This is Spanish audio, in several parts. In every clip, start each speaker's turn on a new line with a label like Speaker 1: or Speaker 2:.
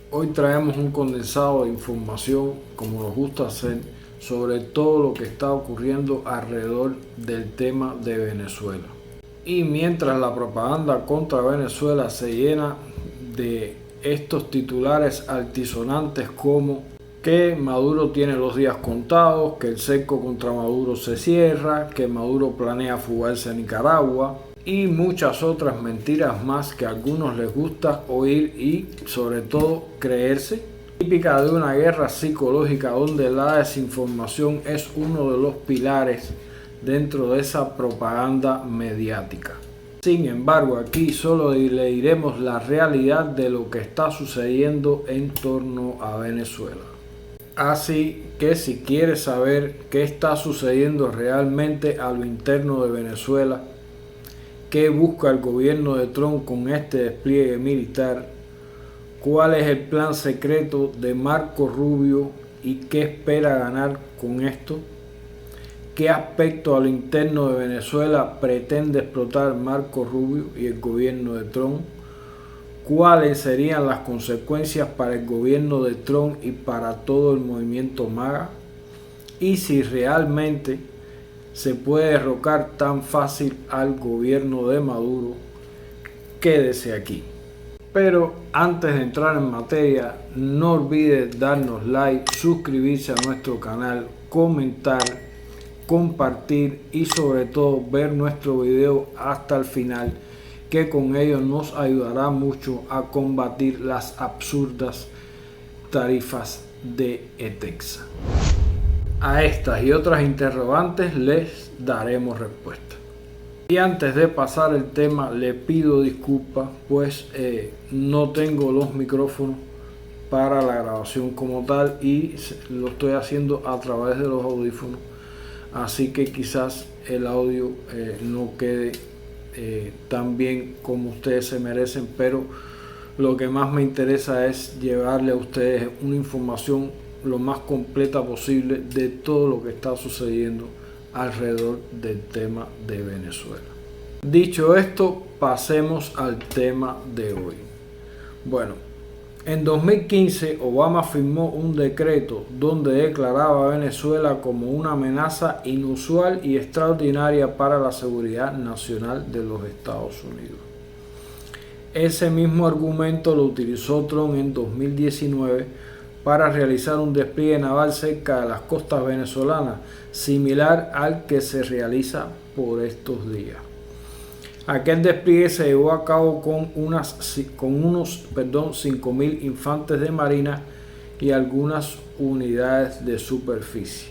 Speaker 1: Hoy traemos un condensado de información, como nos gusta hacer, sobre todo lo que está ocurriendo alrededor del tema de Venezuela. Y mientras la propaganda contra Venezuela se llena de estos titulares altisonantes como que Maduro tiene los días contados, que el cerco contra Maduro se cierra, que Maduro planea fugarse a Nicaragua y muchas otras mentiras más que a algunos les gusta oír y sobre todo creerse, típica de una guerra psicológica donde la desinformación es uno de los pilares dentro de esa propaganda mediática. Sin embargo, aquí solo le diremos la realidad de lo que está sucediendo en torno a Venezuela. Así que si quieres saber qué está sucediendo realmente a lo interno de Venezuela, qué busca el gobierno de Trump con este despliegue militar, cuál es el plan secreto de Marco Rubio y qué espera ganar con esto, qué aspecto a lo interno de Venezuela pretende explotar Marco Rubio y el gobierno de Trump, cuáles serían las consecuencias para el gobierno de Trump y para todo el movimiento MAGA, y si realmente se puede derrocar tan fácil al gobierno de Maduro. Quédese aquí. Pero antes de entrar en materia, no olvide darnos like, suscribirse a nuestro canal, comentar, compartir y sobre todo ver nuestro video hasta el final, que con ello nos ayudará mucho a combatir las absurdas tarifas de ETEXA. A estas y otras interrogantes les daremos respuesta. Y antes de pasar el tema, le pido disculpas, pues no tengo los micrófonos para la grabación como tal y lo estoy haciendo a través de los audífonos, así que quizás el audio no quede tan bien como ustedes se merecen, pero lo que más me interesa es llevarle a ustedes una información lo más completa posible de todo lo que está sucediendo alrededor del tema de Venezuela. Dicho esto, pasemos al tema de hoy. Bueno, en 2015 Obama firmó un decreto donde declaraba a Venezuela como una amenaza inusual y extraordinaria para la seguridad nacional de los Estados Unidos. Ese mismo argumento lo utilizó Trump en 2019 para realizar un despliegue naval cerca de las costas venezolanas, similar al que se realiza por estos días. Aquel despliegue se llevó a cabo con unos 5.000 infantes de marina y algunas unidades de superficie,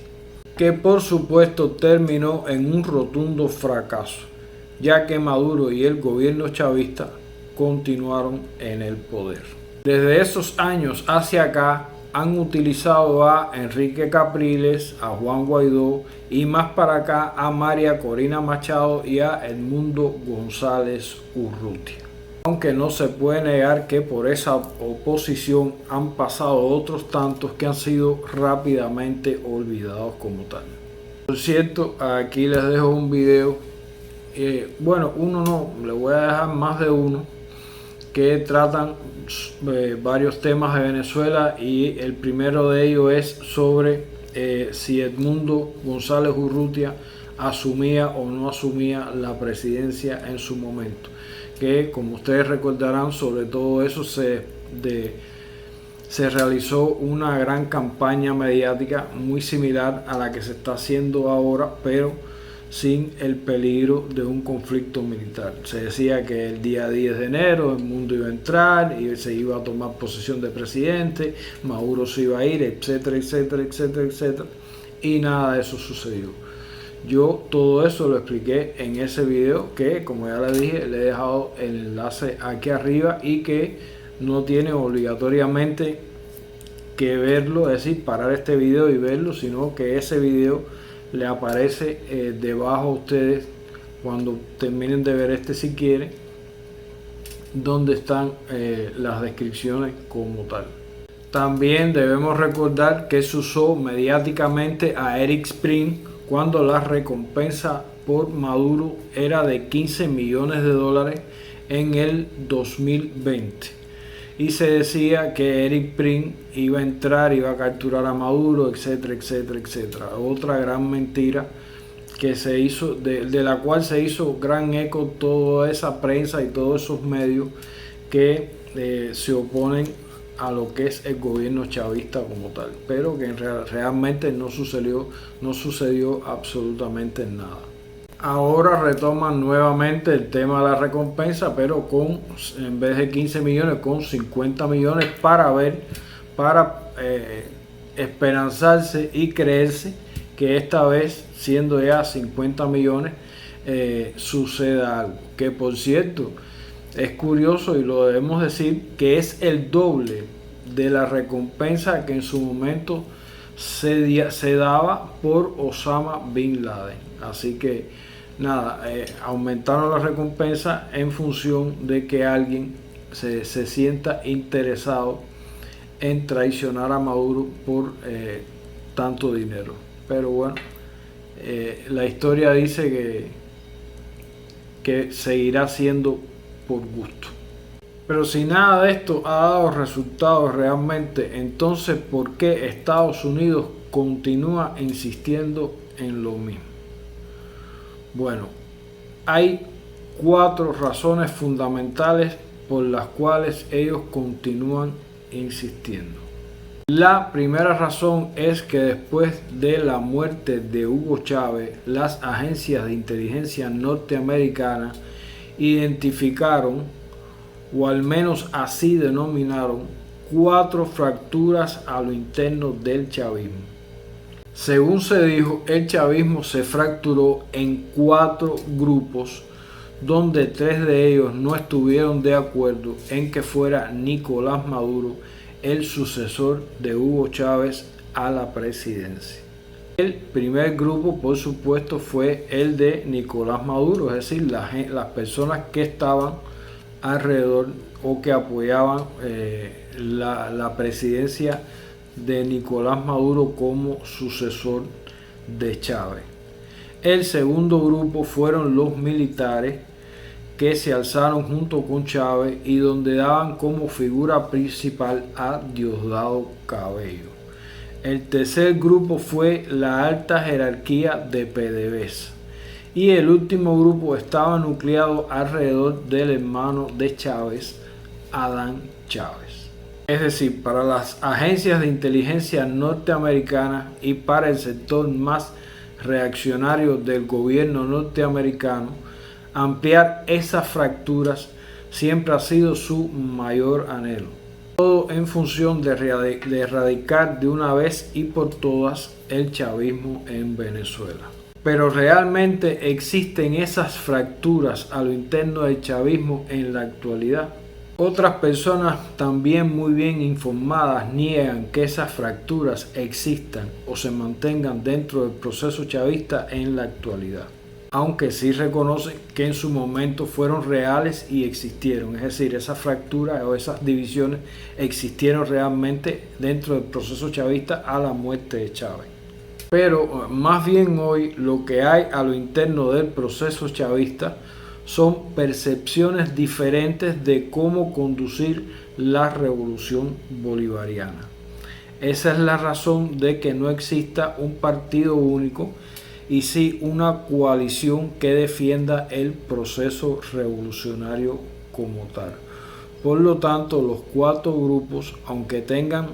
Speaker 1: que por supuesto terminó en un rotundo fracaso, ya que Maduro y el gobierno chavista continuaron en el poder. Desde esos años hacia acá han utilizado a Enrique Capriles, a Juan Guaidó y más para acá a María Corina Machado y a Edmundo González Urrutia. Aunque no se puede negar que por esa oposición han pasado otros tantos que han sido rápidamente olvidados como tal. Por cierto, aquí les dejo un video, bueno, uno no, le voy a dejar más de uno, que tratan varios temas de Venezuela y el primero de ellos es sobre si Edmundo González Urrutia asumía o no asumía la presidencia en su momento, que como ustedes recordarán, sobre todo eso se realizó una gran campaña mediática muy similar a la que se está haciendo ahora, pero sin el peligro de un conflicto militar. Se decía que el día 10 de enero el mundo iba a entrar y se iba a tomar posesión de presidente, Maduro se iba a ir, etcétera, etcétera, etcétera, etcétera, y nada de eso sucedió. Yo todo eso lo expliqué en ese video que, como ya le dije, le he dejado el enlace aquí arriba y que no tiene obligatoriamente que verlo, es decir, parar este video y verlo, sino que ese video le aparece debajo a ustedes cuando terminen de ver este, si quieren, donde están las descripciones como tal. También debemos recordar que se usó mediáticamente a Eric Sprint cuando la recompensa por Maduro era de $15 millones en el 2020. y se decía que Eric Prince iba a entrar, iba a capturar a Maduro, etcétera, etcétera, etcétera. Otra gran mentira que se hizo, de la cual se hizo gran eco toda esa prensa y todos esos medios que se oponen a lo que es el gobierno chavista como tal, pero que realmente no sucedió absolutamente nada. Ahora retoman nuevamente el tema de la recompensa, pero en vez de 15 millones, con 50 millones para esperanzarse y creerse que esta vez, siendo ya 50 millones, suceda algo. Que por cierto, es curioso y lo debemos decir, que es el doble de la recompensa que en su momento se daba por Osama Bin Laden. Así que nada, aumentaron la recompensa en función de que alguien se sienta interesado en traicionar a Maduro por tanto dinero. Pero bueno, la historia dice que seguirá siendo por gusto. Pero si nada de esto ha dado resultados realmente, entonces ¿por qué Estados Unidos continúa insistiendo en lo mismo? Bueno, hay 4 razones fundamentales por las cuales ellos continúan insistiendo. La primera razón es que después de la muerte de Hugo Chávez, las agencias de inteligencia norteamericanas identificaron, o al menos así denominaron, 4 fracturas a lo interno del chavismo. Según se dijo, el chavismo se fracturó en 4 grupos, donde 3 de ellos no estuvieron de acuerdo en que fuera Nicolás Maduro el sucesor de Hugo Chávez a la presidencia. El primer grupo, por supuesto, fue el de Nicolás Maduro, es decir, las personas que estaban alrededor o que apoyaban la presidencia de Nicolás Maduro como sucesor de Chávez. El segundo grupo fueron los militares, que se alzaron junto con Chávez y donde daban como figura principal a Diosdado Cabello. El tercer grupo fue la alta jerarquía de PDVSA. Y el último grupo estaba nucleado alrededor del hermano de Chávez, Adán Chávez. Es decir, para las agencias de inteligencia norteamericanas y para el sector más reaccionario del gobierno norteamericano, ampliar esas fracturas siempre ha sido su mayor anhelo. Todo en función de erradicar de una vez y por todas el chavismo en Venezuela. Pero realmente existen esas fracturas a lo interno del chavismo en la actualidad. Otras personas también muy bien informadas niegan que esas fracturas existan o se mantengan dentro del proceso chavista en la actualidad, aunque sí reconocen que en su momento fueron reales y existieron, es decir, esas fracturas o esas divisiones existieron realmente dentro del proceso chavista a la muerte de Chávez. Pero más bien hoy lo que hay a lo interno del proceso chavista son percepciones diferentes de cómo conducir la revolución bolivariana. Esa es la razón de que no exista un partido único y sí una coalición que defienda el proceso revolucionario como tal. Por lo tanto, los 4 grupos, aunque tengan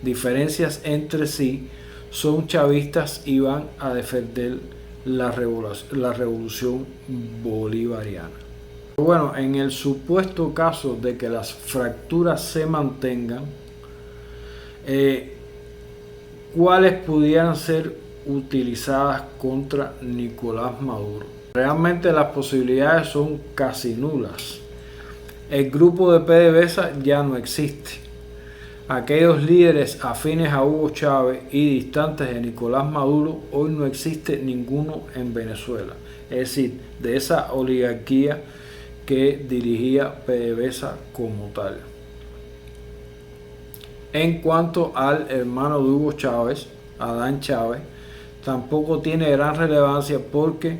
Speaker 1: diferencias entre sí, son chavistas y van a defender la revolución bolivariana. Bueno, en el supuesto caso de que las fracturas se mantengan, ¿cuáles pudieran ser utilizadas contra Nicolás Maduro? Realmente las posibilidades son casi nulas. El grupo de PDVSA ya no existe. Aquellos líderes afines a Hugo Chávez y distantes de Nicolás Maduro, hoy no existe ninguno en Venezuela. Es decir, de esa oligarquía que dirigía PDVSA como tal. En cuanto al hermano de Hugo Chávez, Adán Chávez, tampoco tiene gran relevancia porque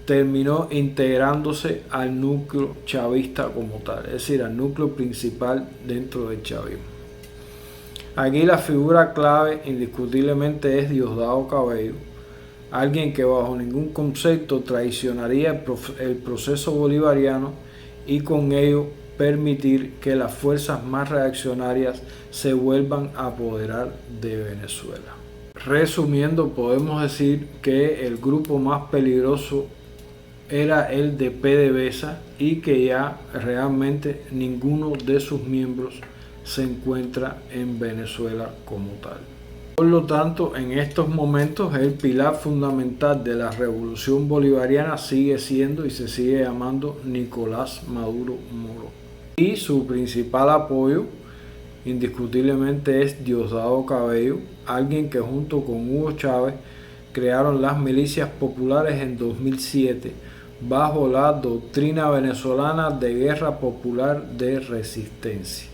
Speaker 1: terminó integrándose al núcleo chavista como tal, es decir, al núcleo principal dentro del chavismo. Aquí la figura clave indiscutiblemente es Diosdado Cabello, alguien que bajo ningún concepto traicionaría el proceso bolivariano y con ello permitir que las fuerzas más reaccionarias se vuelvan a apoderar de Venezuela. Resumiendo, podemos decir que el grupo más peligroso era el de PDVSA y que ya realmente ninguno de sus miembros se encuentra en Venezuela como tal. Por lo tanto, en estos momentos el pilar fundamental de la revolución bolivariana sigue siendo y se sigue llamando Nicolás Maduro Moro. Y su principal apoyo indiscutiblemente es Diosdado Cabello, alguien que junto con Hugo Chávez crearon las milicias populares en 2007 bajo la doctrina venezolana de guerra popular de resistencia.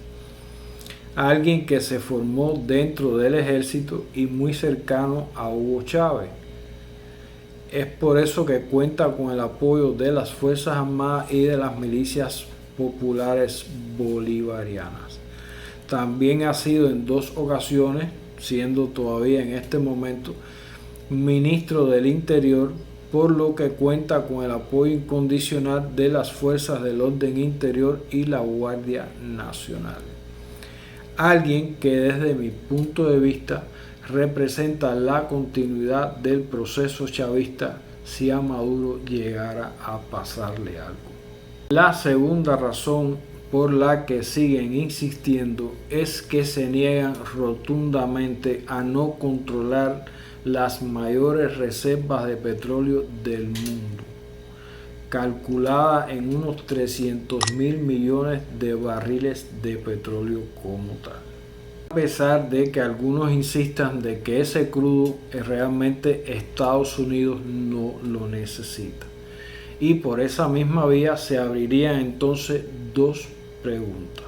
Speaker 1: Alguien que se formó dentro del ejército y muy cercano a Hugo Chávez. Es por eso que cuenta con el apoyo de las Fuerzas Armadas y de las milicias populares bolivarianas. También ha sido en 2 ocasiones, siendo todavía en este momento ministro del Interior, por lo que cuenta con el apoyo incondicional de las Fuerzas del Orden Interior y la Guardia Nacional. Alguien que desde mi punto de vista representa la continuidad del proceso chavista si a Maduro llegara a pasarle algo. La segunda razón por la que siguen insistiendo es que se niegan rotundamente a no controlar las mayores reservas de petróleo del mundo, calculada en unos 300.000 millones de barriles de petróleo como tal. A pesar de que algunos insistan de que ese crudo realmente Estados Unidos no lo necesita. Y por esa misma vía se abrirían entonces 2 preguntas.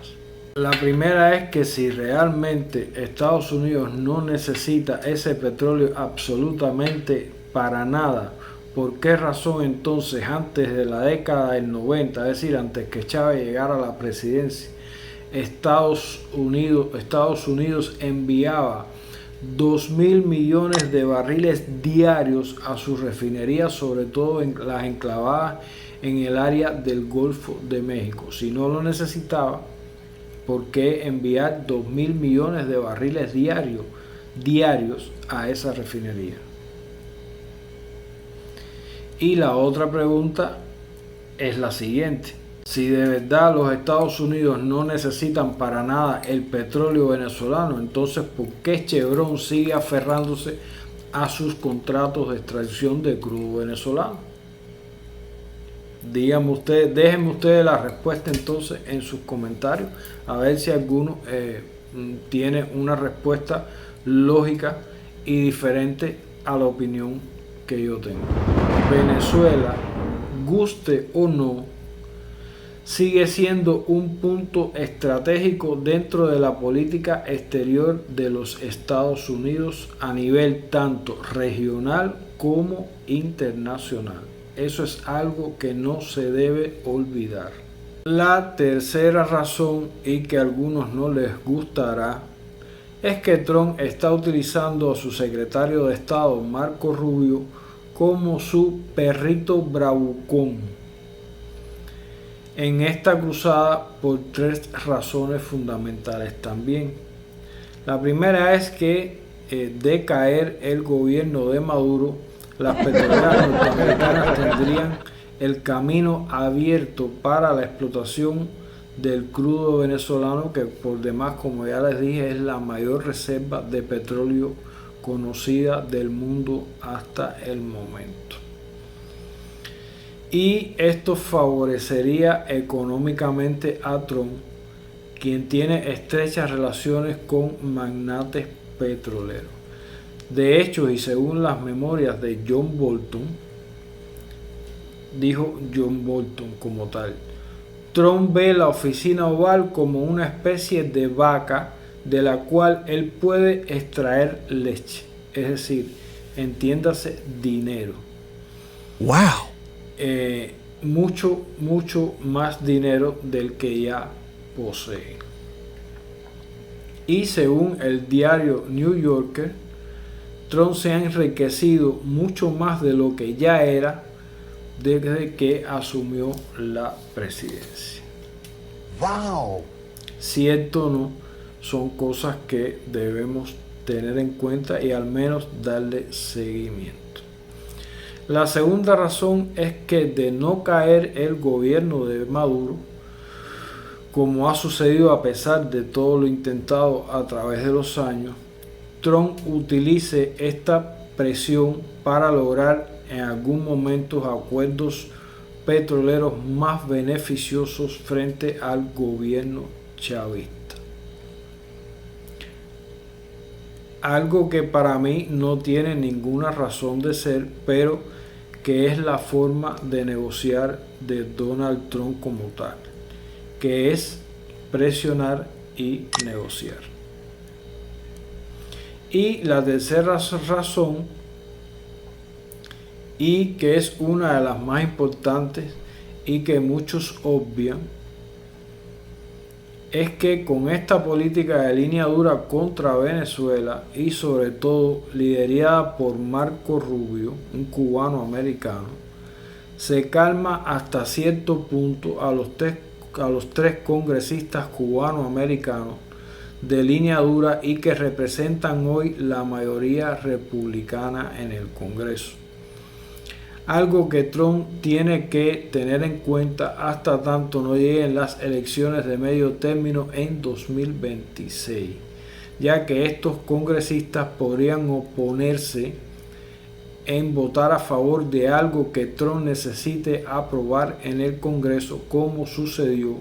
Speaker 1: La primera es que si realmente Estados Unidos no necesita ese petróleo absolutamente para nada, ¿por qué razón entonces antes de la década del 90, es decir, antes que Chávez llegara a la presidencia, Estados Unidos enviaba 2.000 millones de barriles diarios a sus refinerías, sobre todo en las enclavadas en el área del Golfo de México? Si no lo necesitaba, ¿por qué enviar 2.000 millones de barriles diarios a esa refinería? Y la otra pregunta es la siguiente: si de verdad los Estados Unidos no necesitan para nada el petróleo venezolano, entonces ¿por qué Chevron sigue aferrándose a sus contratos de extracción de crudo venezolano? Díganme ustedes, déjenme ustedes la respuesta entonces en sus comentarios, a ver si alguno tiene una respuesta lógica y diferente a la opinión que yo tengo. Venezuela, guste o no, sigue siendo un punto estratégico dentro de la política exterior de los Estados Unidos a nivel tanto regional como internacional. Eso es algo que no se debe olvidar. La tercera razón, y que a algunos no les gustará, es que Trump está utilizando a su secretario de Estado, Marco Rubio, como su perrito bravucón en esta cruzada por 3 razones fundamentales también. La primera es que de caer el gobierno de Maduro, las petroleras norteamericanas tendrían el camino abierto para la explotación del crudo venezolano, que por demás, como ya les dije, es la mayor reserva de petróleo conocida del mundo hasta el momento. Y esto favorecería económicamente a Trump, quien tiene estrechas relaciones con magnates petroleros. De hecho, y según las memorias de John Bolton, dijo John Bolton como tal: Trump ve la oficina oval como una especie de vaca de la cual él puede extraer leche, es decir, entiéndase, dinero.
Speaker 2: ¡Wow!
Speaker 1: mucho más dinero del que ya posee. Y según el diario New Yorker, Trump se ha enriquecido mucho más de lo que ya era desde que asumió la presidencia.
Speaker 2: ¡Wow!
Speaker 1: Cierto o no, son cosas que debemos tener en cuenta y al menos darle seguimiento. La segunda razón es que de no caer el gobierno de Maduro, como ha sucedido a pesar de todo lo intentado a través de los años, Trump utilice esta presión para lograr en algún momento acuerdos petroleros más beneficiosos frente al gobierno chavista. Algo que para mí no tiene ninguna razón de ser, pero que es la forma de negociar de Donald Trump como tal, que es presionar y negociar. Y la tercera razón, y que es una de las más importantes y que muchos obvian, es que con esta política de línea dura contra Venezuela y sobre todo liderada por Marco Rubio, un cubano americano, se calma hasta cierto punto a los tres congresistas cubano-americanos de línea dura y que representan hoy la mayoría republicana en el Congreso. Algo que Trump tiene que tener en cuenta hasta tanto no lleguen las elecciones de medio término en 2026, ya que estos congresistas podrían oponerse en votar a favor de algo que Trump necesite aprobar en el Congreso, como sucedió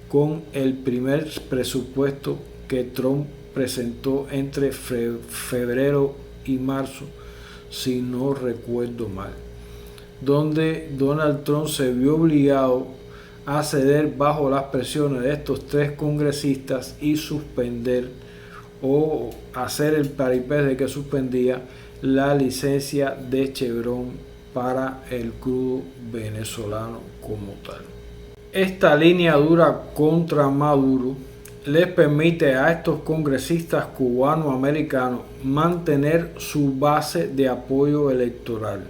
Speaker 1: con el primer presupuesto que Trump presentó entre febrero y marzo, si no recuerdo mal, donde Donald Trump se vio obligado a ceder bajo las presiones de estos tres congresistas y suspender o hacer el paripé de que suspendía la licencia de Chevron para el crudo venezolano como tal. Esta línea dura contra Maduro les permite a estos congresistas cubano-americanos mantener su base de apoyo electoral,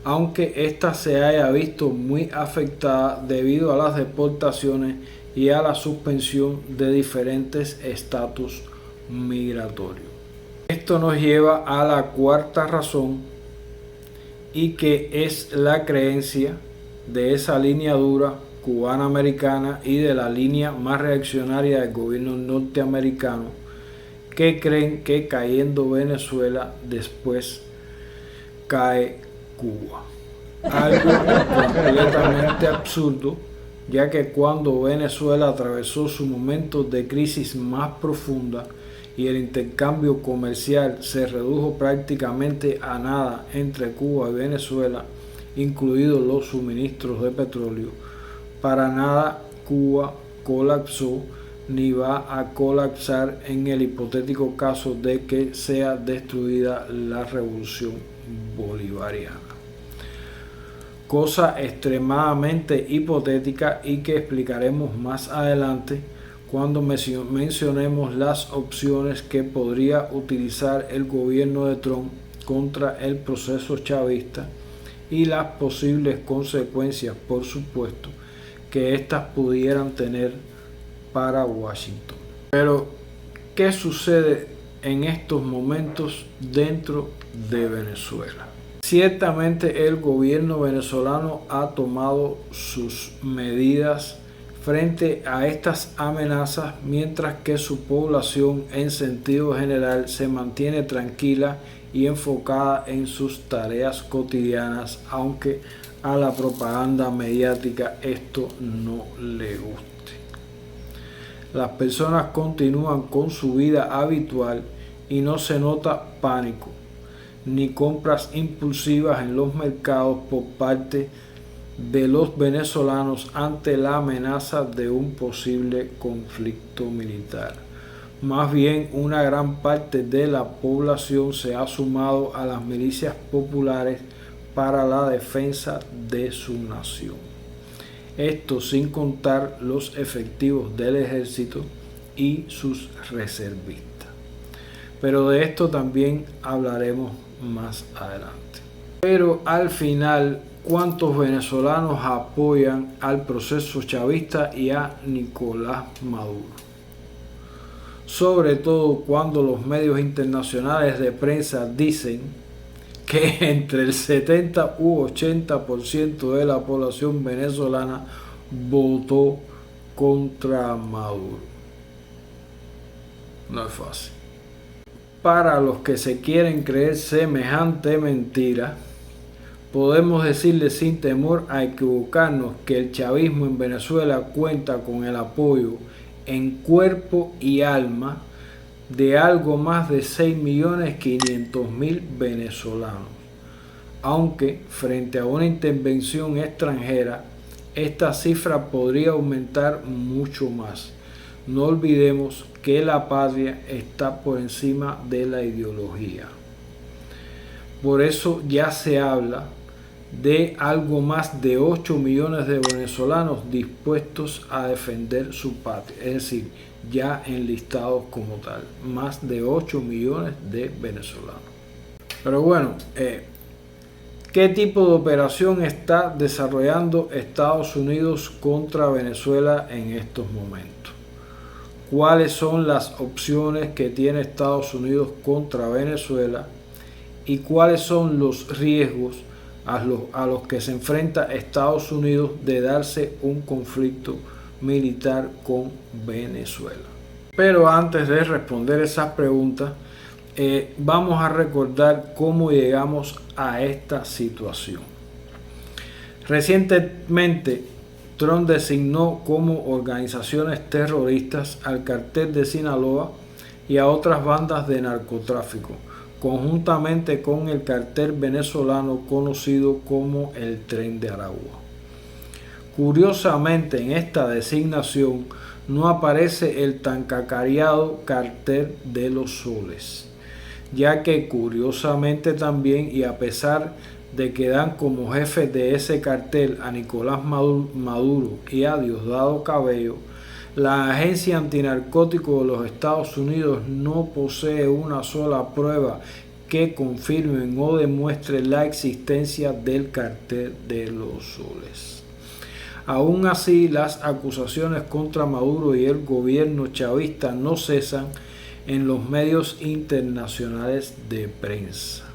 Speaker 1: aunque ésta se haya visto muy afectada debido a las deportaciones y a la suspensión de diferentes estatus migratorios. Esto nos lleva a la cuarta razón, y que es la creencia de esa línea dura cubana-americana y de la línea más reaccionaria del gobierno norteamericano, que creen que cayendo Venezuela después cae Cuba. Algo completamente absurdo, ya que cuando Venezuela atravesó su momento de crisis más profunda y el intercambio comercial se redujo prácticamente a nada entre Cuba y Venezuela, incluidos los suministros de petróleo, para nada Cuba colapsó ni va a colapsar en el hipotético caso de que sea destruida la revolución bolivariana. Cosa extremadamente hipotética y que explicaremos más adelante cuando mencionemos las opciones que podría utilizar el gobierno de Trump contra el proceso chavista y las posibles consecuencias, por supuesto, que éstas pudieran tener para Washington. Pero, ¿qué sucede en estos momentos dentro de Venezuela? Ciertamente el gobierno venezolano ha tomado sus medidas frente a estas amenazas, mientras que su población en sentido general se mantiene tranquila y enfocada en sus tareas cotidianas, aunque a la propaganda mediática esto no le guste. Las personas continúan con su vida habitual y no se nota pánico ni compras impulsivas en los mercados por parte de los venezolanos ante la amenaza de un posible conflicto militar. Más bien, una gran parte de la población se ha sumado a las milicias populares para la defensa de su nación. Esto sin contar los efectivos del ejército y sus reservistas. Pero de esto también hablaremos más adelante. Pero al final, ¿cuántos venezolanos apoyan al proceso chavista y a Nicolás Maduro? Sobre todo cuando los medios internacionales de prensa dicen que entre el 70 u 80% de la población venezolana votó contra Maduro. No es fácil. Para los que se quieren creer semejante mentira, podemos decirles sin temor a equivocarnos que el chavismo en Venezuela cuenta con el apoyo en cuerpo y alma de algo más de 6.500.000 venezolanos, aunque frente a una intervención extranjera esta cifra podría aumentar mucho más. No olvidemos que la patria está por encima de la ideología. Por eso ya se habla de algo más de 8 millones de venezolanos dispuestos a defender su patria, es decir, ya enlistados como tal, más de 8 millones de venezolanos. Pero bueno, ¿qué tipo de operación está desarrollando Estados Unidos contra Venezuela en estos momentos? ¿Cuáles son las opciones que tiene Estados Unidos contra Venezuela? ¿Y cuáles son los riesgos a los que se enfrenta Estados Unidos de darse un conflicto militar con Venezuela? Pero antes de responder esas preguntas, vamos a recordar cómo llegamos a esta situación. Recientemente, Trump designó como organizaciones terroristas al Cartel de Sinaloa y a otras bandas de narcotráfico, conjuntamente con el cartel venezolano conocido como el Tren de Aragua. Curiosamente, en esta designación no aparece el tan cacareado Cartel de los Soles, ya que curiosamente también, y a pesar de que dan como jefes de ese cartel a Nicolás Maduro y a Diosdado Cabello, la Agencia Antinarcótico de los Estados Unidos no posee una sola prueba que confirme o demuestre la existencia del Cartel de los Soles. Aún así, las acusaciones contra Maduro y el gobierno chavista no cesan en los medios internacionales de prensa.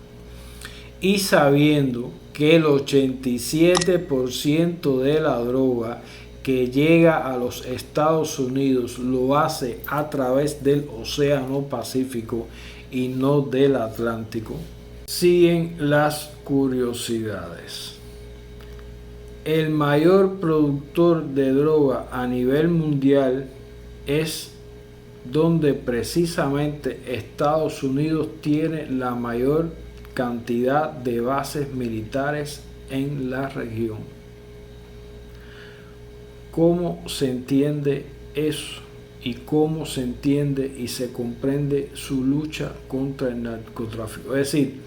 Speaker 1: Y sabiendo que el 87% de la droga que llega a los Estados Unidos lo hace a través del Océano Pacífico y no del Atlántico, siguen las curiosidades. El mayor productor de droga a nivel mundial es donde precisamente Estados Unidos tiene la mayor cantidad de bases militares en la región. ¿Cómo se entiende eso? ¿Y cómo se entiende y se comprende su lucha contra el narcotráfico? Es decir,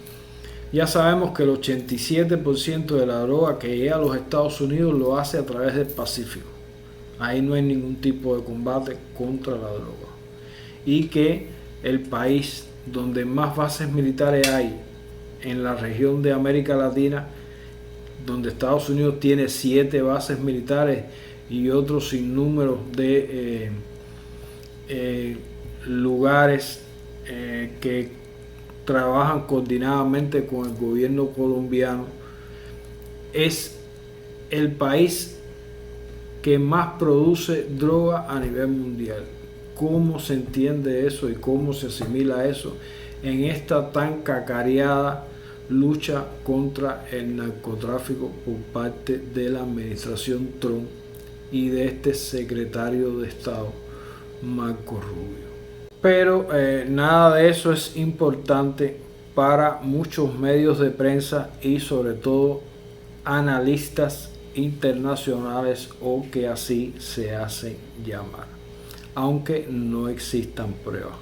Speaker 1: ya sabemos que el 87% de la droga que llega a los Estados Unidos lo hace a través del Pacífico. Ahí no hay ningún tipo de combate contra la droga. Y que el país donde más bases militares hay en la región de América Latina, donde Estados Unidos tiene 7 bases militares y otros sinnúmeros de lugares que trabajan coordinadamente con el gobierno colombiano, es el país que más produce droga a nivel mundial. ¿Cómo se entiende eso y cómo se asimila eso en esta tan cacareada lucha contra el narcotráfico por parte de la administración Trump y de este secretario de Estado, Marco Rubio? Pero nada de eso es importante para muchos medios de prensa y sobre todo analistas internacionales, o que así se hacen llamar, aunque no existan pruebas.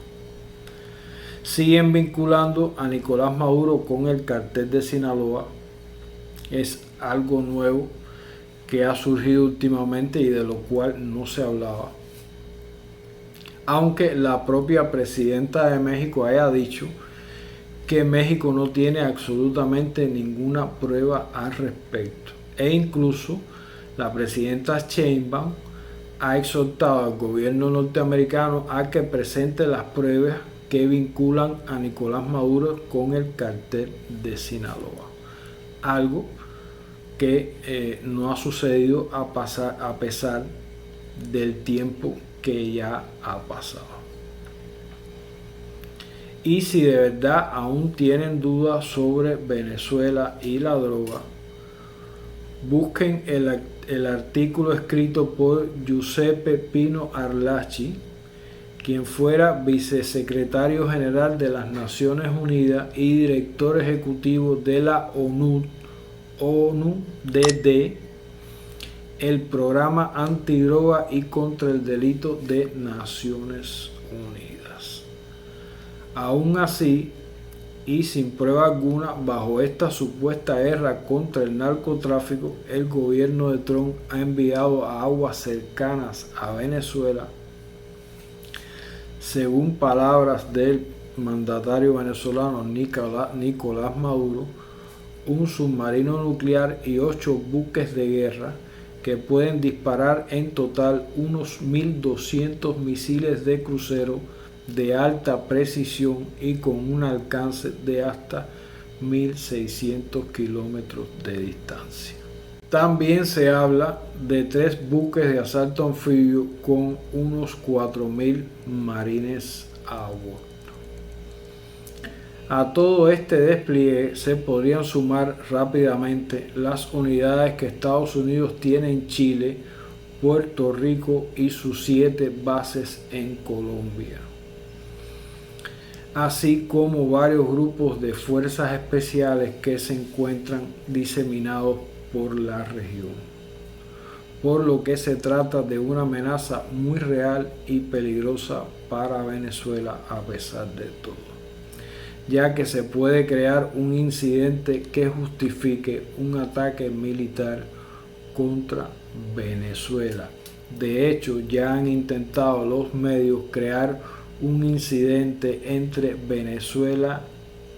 Speaker 1: Siguen vinculando a Nicolás Maduro con el Cartel de Sinaloa Es algo nuevo que ha surgido últimamente y de lo cual no se hablaba. Aunque la propia presidenta de México haya dicho que México no tiene absolutamente ninguna prueba al respecto. E incluso la presidenta Sheinbaum ha exhortado al gobierno norteamericano a que presente las pruebas que vinculan a Nicolás Maduro con el cartel de Sinaloa. Algo que no ha sucedido a pesar del tiempo que ya ha pasado. Y si de verdad aún tienen dudas sobre Venezuela y la droga, busquen el artículo escrito por Giuseppe Pino Arlacchi, quien fuera vicesecretario general de las Naciones Unidas y director ejecutivo de la ONU-DD, el programa antidroga y contra el delito de Naciones Unidas. Aún así, y sin prueba alguna, bajo esta supuesta guerra contra el narcotráfico, el gobierno de Trump ha enviado a aguas cercanas a Venezuela, según palabras del mandatario venezolano Nicolás Maduro, un submarino nuclear y 8 buques de guerra que pueden disparar en total unos 1.200 misiles de crucero de alta precisión y con un alcance de hasta 1.600 kilómetros de distancia. También se habla de 3 buques de asalto anfibio con unos 4.000 marines a bordo. A todo este despliegue se podrían sumar rápidamente las unidades que Estados Unidos tiene en Chile, Puerto Rico y sus 7 bases en Colombia, así como varios grupos de fuerzas especiales que se encuentran diseminados por la región, por lo que se trata de una amenaza muy real y peligrosa para Venezuela a pesar de todo, ya que se puede crear un incidente que justifique un ataque militar contra Venezuela. De hecho, ya han intentado los medios crear un incidente entre Venezuela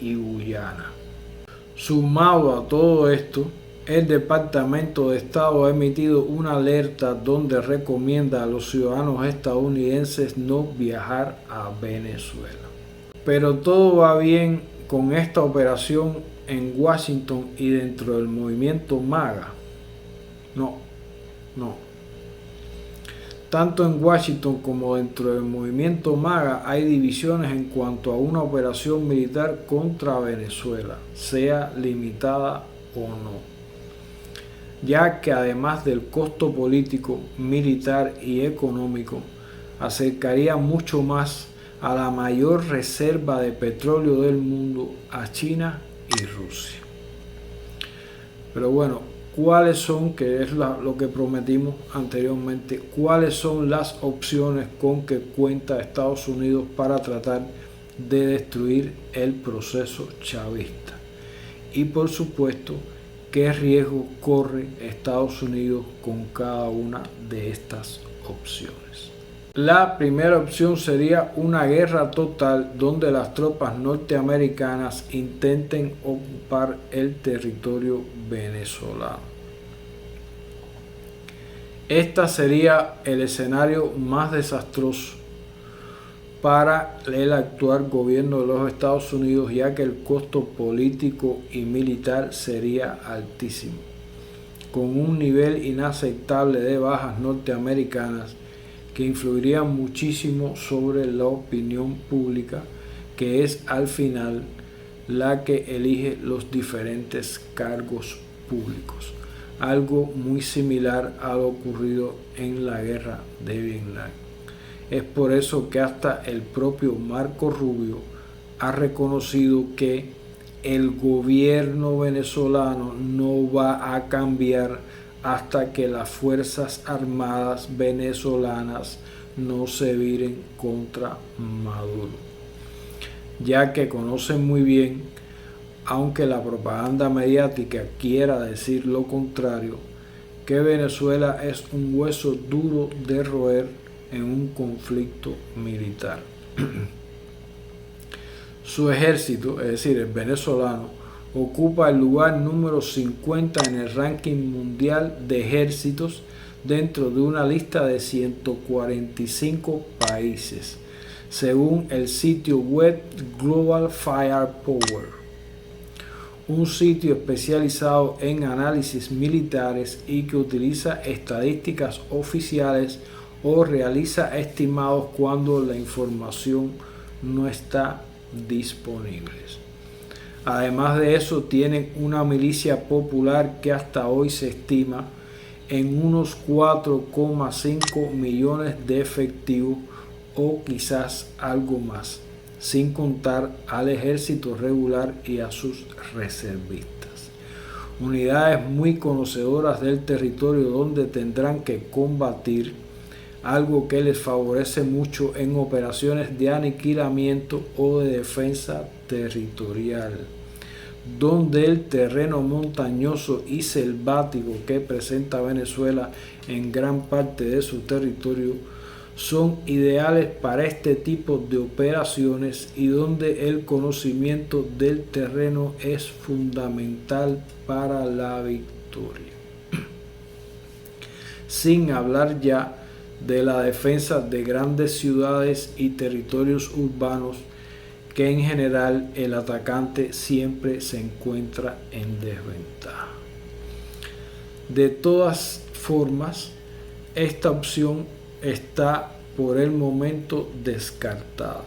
Speaker 1: y Guyana. Sumado a todo esto, el Departamento de Estado ha emitido una alerta donde recomienda a los ciudadanos estadounidenses no viajar a Venezuela. Pero todo va bien con esta operación en Washington y dentro del movimiento MAGA. No. Tanto en Washington como dentro del movimiento MAGA hay divisiones en cuanto a una operación militar contra Venezuela, sea limitada o no, ya que además del costo político, militar y económico, acercaría mucho más a la mayor reserva de petróleo del mundo, a China y Rusia. Pero bueno, ¿cuáles son, que es lo que prometimos anteriormente, cuáles son las opciones con que cuenta Estados Unidos para tratar de destruir el proceso chavista? Y por supuesto, ¿qué riesgo corre Estados Unidos con cada una de estas opciones? La primera opción sería una guerra total donde las tropas norteamericanas intenten ocupar el territorio venezolano. Este sería el escenario más desastroso para el actual gobierno de los Estados Unidos, ya que el costo político y militar sería altísimo, con un nivel inaceptable de bajas norteamericanas que influirían muchísimo sobre la opinión pública, que es al final la que elige los diferentes cargos públicos. Algo muy similar a lo ocurrido en la guerra de Vietnam. Es por eso que hasta el propio Marco Rubio ha reconocido que el gobierno venezolano no va a cambiar hasta que las Fuerzas Armadas venezolanas no se viren contra Maduro, ya que conocen muy bien aunque la propaganda mediática quiera decir lo contrario, que Venezuela es un hueso duro de roer en un conflicto militar. Su ejército, es decir, el venezolano, ocupa el lugar número 50 en el ranking mundial de ejércitos dentro de una lista de 145 países, según el sitio web Global Firepower, un sitio especializado en análisis militares y que utiliza estadísticas oficiales o realiza estimados cuando la información no está disponible. Además de eso, tienen una milicia popular que hasta hoy se estima en unos 4,5 millones de efectivos o quizás algo más, sin contar al ejército regular y a sus reservistas. Unidades muy conocedoras del territorio donde tendrán que combatir, algo que les favorece mucho en operaciones de aniquilamiento o de defensa territorial, donde el terreno montañoso y selvático que presenta Venezuela en gran parte de su territorio son ideales para este tipo de operaciones y donde el conocimiento del terreno es fundamental para la victoria. Sin hablar ya de la defensa de grandes ciudades y territorios urbanos, que en general el atacante siempre se encuentra en desventaja. De todas formas, esta opción está por el momento descartada,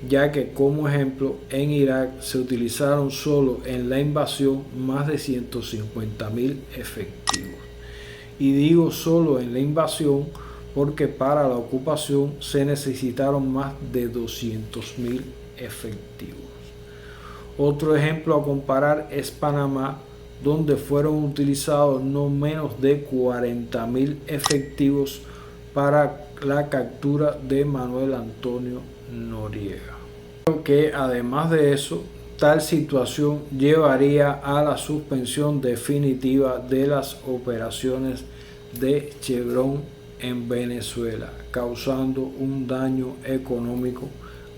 Speaker 1: ya que como ejemplo en Irak se utilizaron solo en la invasión más de 150.000 efectivos. Y digo solo en la invasión porque para la ocupación se necesitaron más de 200.000 efectivos. Otro ejemplo a comparar es Panamá, donde fueron utilizados no menos de 40.000 efectivos para la captura de Manuel Antonio Noriega. Creo que además de eso, tal situación llevaría a la suspensión definitiva de las operaciones de Chevron en Venezuela, causando un daño económico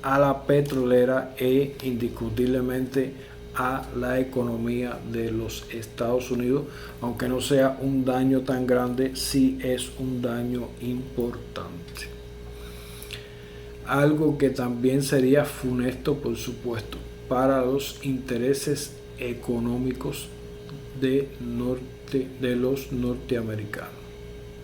Speaker 1: a la petrolera e indiscutiblemente a la economía de los Estados Unidos, aunque no sea un daño tan grande, sí es un daño importante. Algo que también sería funesto, por supuesto, para los intereses económicos de los norteamericanos.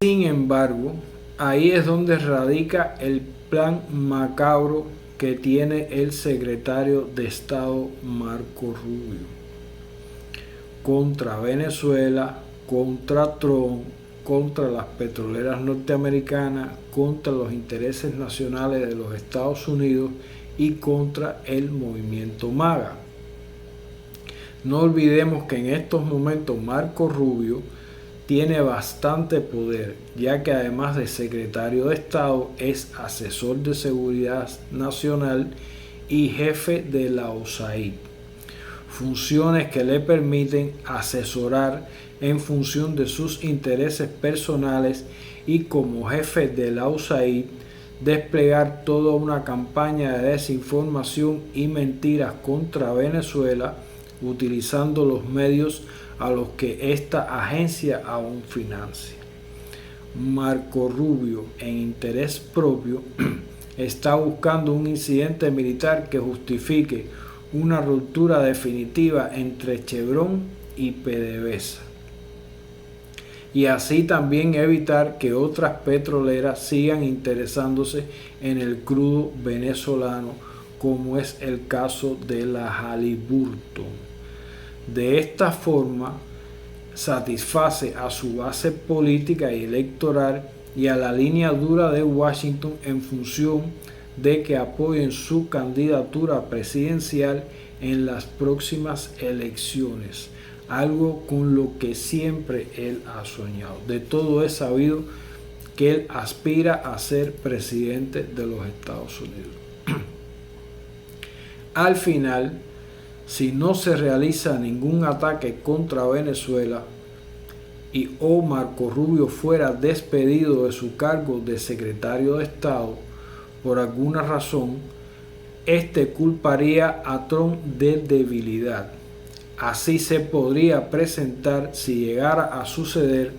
Speaker 1: Sin embargo, ahí es donde radica el plan macabro que tiene el secretario de Estado Marco Rubio contra Venezuela, contra Trump, contra las petroleras norteamericanas, contra los intereses nacionales de los Estados Unidos y contra el movimiento MAGA. No olvidemos que en estos momentos Marco Rubio tiene bastante poder, ya que además de secretario de Estado es asesor de seguridad nacional y jefe de la USAID, funciones que le permiten asesorar en función de sus intereses personales y como jefe de la USAID desplegar toda una campaña de desinformación y mentiras contra Venezuela utilizando los medios a los que esta agencia aún financia. Marco Rubio, en interés propio, está buscando un incidente militar que justifique una ruptura definitiva entre Chevron y PDVSA, y así también evitar que otras petroleras sigan interesándose en el crudo venezolano, como es el caso de la Halliburton. De esta forma, satisface a su base política y electoral y a la línea dura de Washington en función de que apoyen su candidatura presidencial en las próximas elecciones, algo con lo que siempre él ha soñado. De todo es sabido que él aspira a ser presidente de los Estados Unidos. Al final, Si no se realiza ningún ataque contra Venezuela y o Marco Rubio fuera despedido de su cargo de secretario de Estado por alguna razón, este culparía a Trump de debilidad. Así se podría presentar, si llegara a suceder,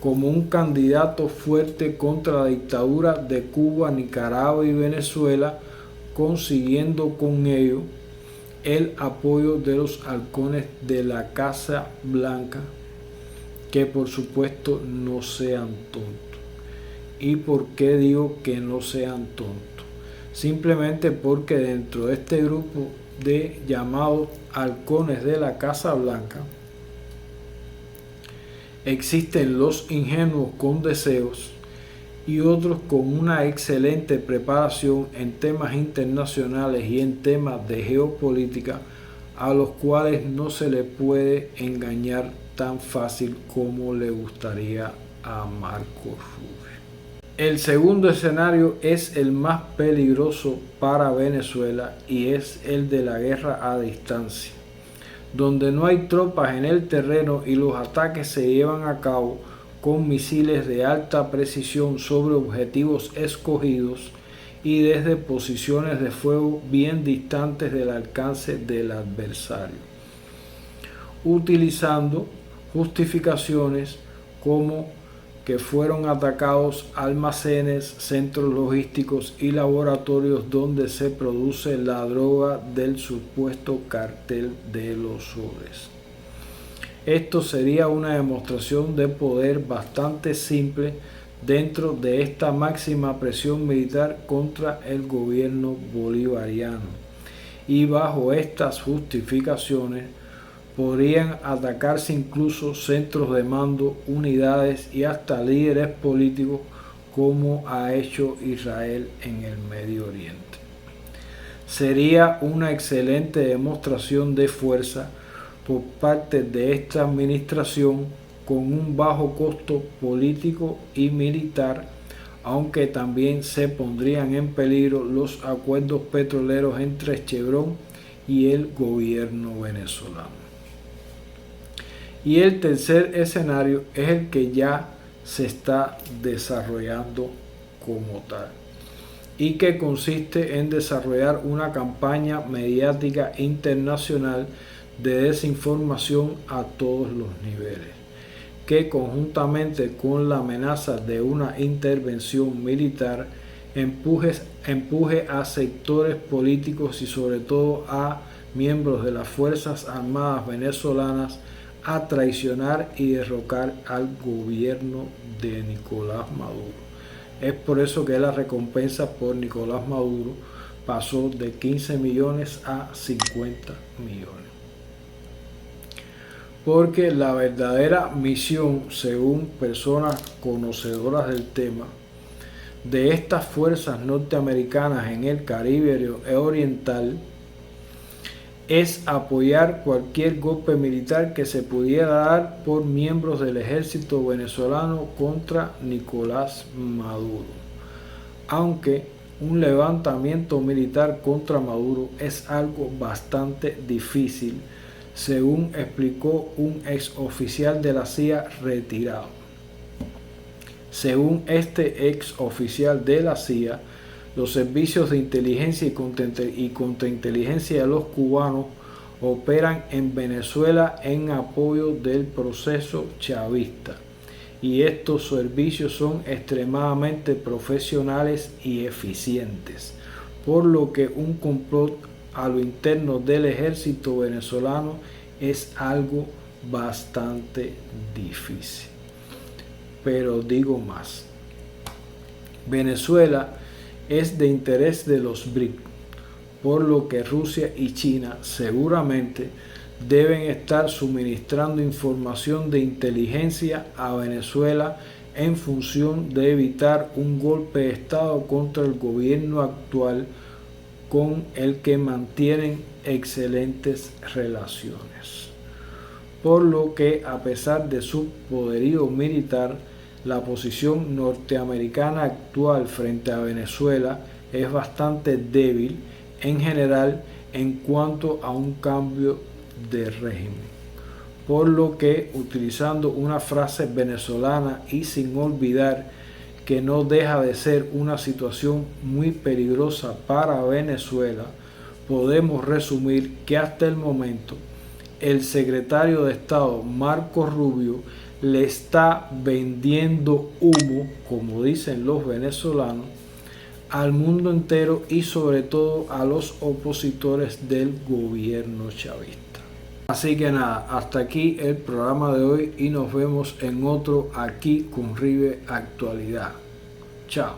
Speaker 1: como un candidato fuerte contra la dictadura de Cuba, Nicaragua y Venezuela, consiguiendo con ello el apoyo de los halcones de la Casa Blanca, que por supuesto no sean tontos. ¿Y por qué digo que no sean tontos? Simplemente porque dentro de este grupo de llamados halcones de la Casa Blanca existen los ingenuos con deseos y otros con una excelente preparación en temas internacionales y en temas de geopolítica, a los cuales no se le puede engañar tan fácil como le gustaría a Marco Rubio. El segundo escenario es el más peligroso para Venezuela y es el de la guerra a distancia, donde no hay tropas en el terreno y los ataques se llevan a cabo con misiles de alta precisión sobre objetivos escogidos y desde posiciones de fuego bien distantes del alcance del adversario, utilizando justificaciones como que fueron atacados almacenes, centros logísticos y laboratorios donde se produce la droga del supuesto cartel de los soles. Esto sería una demostración de poder bastante simple dentro de esta máxima presión militar contra el gobierno bolivariano, y bajo estas justificaciones podrían atacarse incluso centros de mando, unidades y hasta líderes políticos, como ha hecho Israel en el Medio Oriente. Sería una excelente demostración de fuerza por parte de esta administración con un bajo costo político y militar, aunque también se pondrían en peligro los acuerdos petroleros entre Chevron y el gobierno venezolano. Y el tercer escenario es el que ya se está desarrollando como tal, y que consiste en desarrollar una campaña mediática internacional de desinformación a todos los niveles, que conjuntamente con la amenaza de una intervención militar empuje a sectores políticos y sobre todo a miembros de las Fuerzas Armadas venezolanas a traicionar y derrocar al gobierno de Nicolás Maduro. Es por eso que la recompensa por Nicolás Maduro pasó de 15 millones a 50 millones. Porque la verdadera misión, según personas conocedoras del tema, de estas fuerzas norteamericanas en el Caribe oriental es apoyar cualquier golpe militar que se pudiera dar por miembros del ejército venezolano contra Nicolás Maduro. Aunque un levantamiento militar contra Maduro es algo bastante difícil, según explicó un ex oficial de la CIA retirado. Según este ex oficial de la CIA, los servicios de inteligencia y contrainteligencia de los cubanos operan en Venezuela en apoyo del proceso chavista, y estos servicios son extremadamente profesionales y eficientes, por lo que un complot a lo interno del ejército venezolano es algo bastante difícil. Pero digo más, Venezuela es de interés de los BRIC, por lo que Rusia y China seguramente deben estar suministrando información de inteligencia a Venezuela en función de evitar un golpe de Estado contra el gobierno actual, con el que mantienen excelentes relaciones. Por lo que, a pesar de su poderío militar, la posición norteamericana actual frente a Venezuela es bastante débil en general, en cuanto a un cambio de régimen. Por lo que, utilizando una frase venezolana y sin olvidar que no deja de ser una situación muy peligrosa para Venezuela, podemos resumir que hasta el momento el secretario de Estado Marco Rubio le está vendiendo humo, como dicen los venezolanos, al mundo entero y sobre todo a los opositores del gobierno chavista. Así que nada, hasta aquí el programa de hoy y nos vemos en otro aquí con Rive Actualidad. Chao.